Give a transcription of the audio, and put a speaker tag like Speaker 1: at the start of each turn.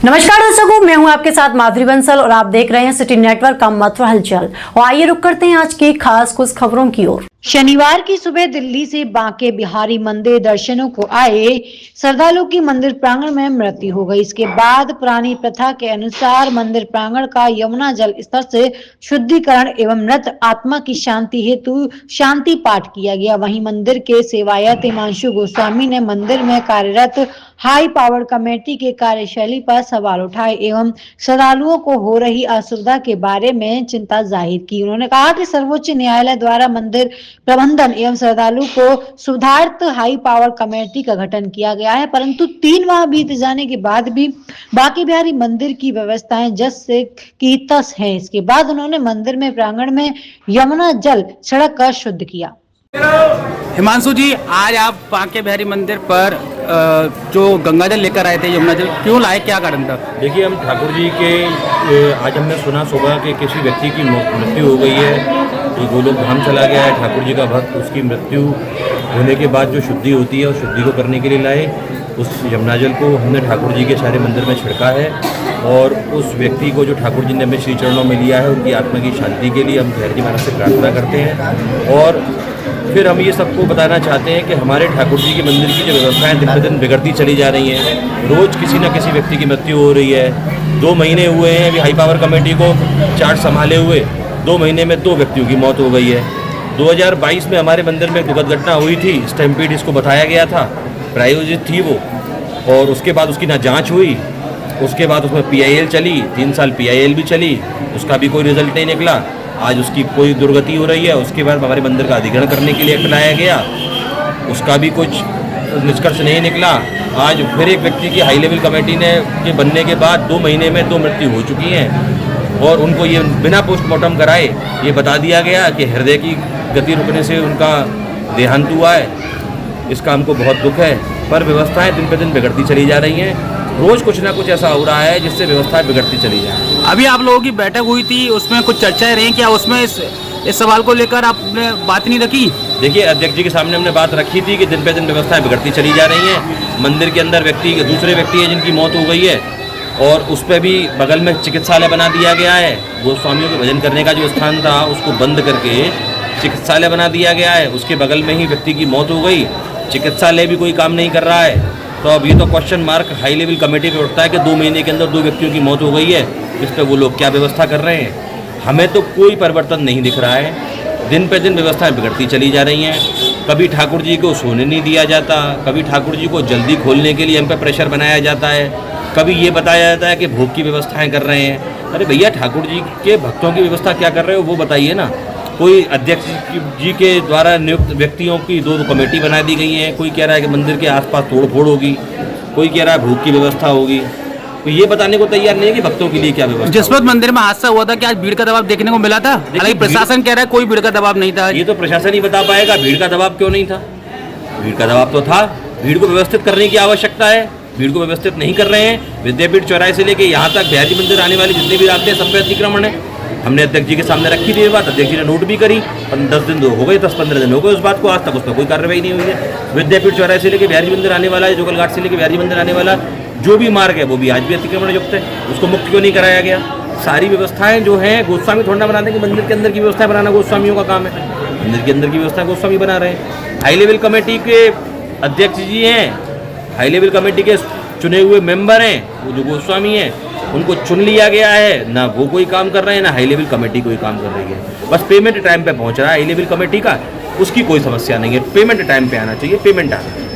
Speaker 1: नमस्कार दर्शकों, मैं हूं आपके साथ माधुरी बंसल और आप देख रहे हैं सिटी नेटवर्क का मथुरा हलचल। और आइए रुक करते हैं आज की खास कुछ खबरों की ओर। शनिवार की सुबह दिल्ली से बांके बिहारी मंदिर दर्शनों को आए श्रद्धालुओं की मंदिर प्रांगण में मृत्यु हो गई। इसके बाद पुरानी प्रथा के अनुसार मंदिर प्रांगण का यमुना जल स्तर से शुद्धिकरण एवं मृत आत्मा की शांति हेतु शांति पाठ किया गया। वहीं मंदिर के सेवायत हिमांशु गोस्वामी ने मंदिर में कार्यरत हाई पावर कमेटी के कार्यशैली पर सवाल उठाए एवं श्रद्धालुओं को हो रही असुविधा के बारे में चिंता जाहिर की। उन्होंने कहा कि सर्वोच्च न्यायालय द्वारा मंदिर प्रबंधन एवं श्रद्धालु को सुधार्थ हाई पावर कमेटी का गठन किया गया है, परंतु 3 माह बीत जाने के बाद भी बांके बिहारी मंदिर की व्यवस्थाएं जस से की तस है। इसके बाद उन्होंने मंदिर में प्रांगण में यमुना जल छिड़क कर शुद्ध किया।
Speaker 2: हिमांशु जी, आज आप बांके बिहारी मंदिर पर जो गंगा जल लेकर आए थे, यमुना जल क्यों लाए, क्या कारण था?
Speaker 3: देखिए, हम ठाकुर जी के आज हमने सुना सुबह कि किसी व्यक्ति की मृत्यु हो गई है, जो गोलोक धाम चला गया है ठाकुर जी का भक्त। उसकी मृत्यु होने के बाद जो शुद्धि होती है उस शुद्धि को करने के लिए लाए। उस यमुना जल को हमने ठाकुर जी के सारे मंदिर में छिड़का है और उस व्यक्ति को जो ठाकुर जी ने हमें श्री चरणों में लिया है, उनकी आत्मा की शांति के लिए हम बिहारी जी महाराज से प्रार्थना करते हैं। और फिर हम ये सबको बताना चाहते हैं कि हमारे ठाकुर जी के मंदिर की जो व्यवस्थाएं दिन ब दिन बिगड़ती चली जा रही हैं। रोज़ किसी न किसी व्यक्ति की मृत्यु हो रही है। 2 महीने हुए हैं अभी हाई पावर कमेटी को चार्ज संभाले हुए, 2 महीने में 2 व्यक्तियों की मौत हो गई है। 2022 में हमारे मंदिर में दुखद घटना हुई थी, स्टैम्पीड इसको बताया गया था, प्रायोजित थी वो, और उसके बाद उसकी ना जाँच हुई। उसके बाद उसमें PIL चली, 3 साल PIL भी चली, उसका भी कोई रिजल्ट नहीं निकला। आज उसकी कोई दुर्गति हो रही है। उसके बाद हमारे मंदिर का अधिग्रहण करने के लिए एक्ट लाया गया, उसका भी कुछ निष्कर्ष नहीं निकला। आज फिर एक व्यक्ति की हाई लेवल कमेटी के बनने के बाद 2 महीने में 2 मृत्यु हो चुकी हैं और उनको ये बिना पोस्टमार्टम कराए ये बता दिया गया कि हृदय की गति रुकने से उनका देहांत हुआ है। इसका हमको बहुत दुख है, पर व्यवस्थाएं दिन पे दिन बिगड़ती चली जा रही हैं। रोज़ कुछ ना कुछ ऐसा हो रहा है जिससे व्यवस्थाएं बिगड़ती चली जाए।
Speaker 2: अभी आप लोगों की बैठक हुई थी, उसमें कुछ चर्चाएं रही, क्या उसमें इस सवाल को लेकर आपने बात नहीं रखी?
Speaker 3: देखिए, अध्यक्ष जी के सामने हमने बात रखी थी कि दिन पे दिन व्यवस्थाएं बिगड़ती चली जा रही हैं। मंदिर के अंदर दूसरे व्यक्ति है जिनकी मौत हो गई है और उस पर भी बगल में चिकित्सालय बना दिया गया है। गोस्वामियों के भजन करने का जो स्थान था उसको बंद करके चिकित्सालय बना दिया गया है। उसके बगल में ही व्यक्ति की मौत हो गई, चिकित्सालय भी कोई काम नहीं कर रहा है। तो अब ये तो question mark high level committee पे उठता है कि 2 महीने के अंदर 2 व्यक्तियों की मौत हो गई है, इस पर वो लोग क्या व्यवस्था कर रहे हैं। हमें तो कोई परिवर्तन नहीं दिख रहा है। दिन पे दिन व्यवस्थाएं बिगड़ती चली जा रही हैं। कभी ठाकुर जी को सोने नहीं दिया जाता, कभी ठाकुर जी को जल्दी खोलने के लिए हम पे प्रेशर बनाया जाता है, कभी ये बताया जाता है कि भोग की व्यवस्थाएँ कर रहे हैं। अरे भैया, ठाकुर जी के भक्तों की व्यवस्था क्या कर रहे हो वो बताइए ना। कोई अध्यक्ष जी के द्वारा नियुक्त व्यक्तियों की 2 कमेटी बना दी गई है। कोई कह रहा है कि मंदिर के आसपास तोड़-फोड़ होगी, कोई कह रहा है भूख की व्यवस्था होगी। तो ये बताने को तैयार नहीं है कि भक्तों के लिए क्या व्यवस्था।
Speaker 2: जिस वक्त मंदिर में हादसा हुआ था, क्या आज भीड़ का दबाव देखने को मिला था? हालांकि प्रशासन कह रहा है कोई भीड़ का दबाव नहीं था।
Speaker 3: ये तो प्रशासन ही बता पाएगा भीड़ का दबाव क्यों नहीं था। भीड़ का दबाव तो था। भीड़ को व्यवस्थित करने की आवश्यकता है, भीड़ को व्यवस्थित नहीं कर रहे हैं। विद्यापीठ चौराहे से लेके यहाँ तक बिहारी मंदिर आने वाले जितने भी रास्ते हैं सब पे अतिक्रमण है। हमने अध्यक्ष जी के सामने रखी थी ये बात, अध्यक्ष जी ने नोट भी करी। 10 दिन हो गए, 10-15 दिन हो गए उस बात को, आज तक उस पर कोई कार्रवाई नहीं हुई है। विद्यापीठ चौराहे से लेके बिहारी मंदिर आने वाला है, जोगल घाट से लेके बिहारी मंदिर आने वाला जो भी मार्ग है वो भी आज भी अतिक्रमण युक्त है, उसको मुक्त क्यों नहीं कराया गया? सारी व्यवस्थाएं जो हैं गोस्वामी थोड़ा बना देंगे। मंदिर के अंदर की व्यवस्थाएं बनाना गोस्वामियों का काम है, मंदिर के अंदर की व्यवस्था गोस्वामी बना रहे हैं। हाई लेवल कमेटी के अध्यक्ष जी हैं, हाई लेवल कमेटी के चुने हुए मेंबर हैं, वो जो गोस्वामी हैं उनको चुन लिया गया है। ना वो कोई काम कर रहे हैं, ना हाई लेवल कमेटी कोई काम कर रही है। बस पेमेंट टाइम पे पहुंच रहा है हाई लेवल कमेटी का, उसकी कोई समस्या नहीं है। पेमेंट टाइम पे आना चाहिए, पेमेंट आना चाहिए।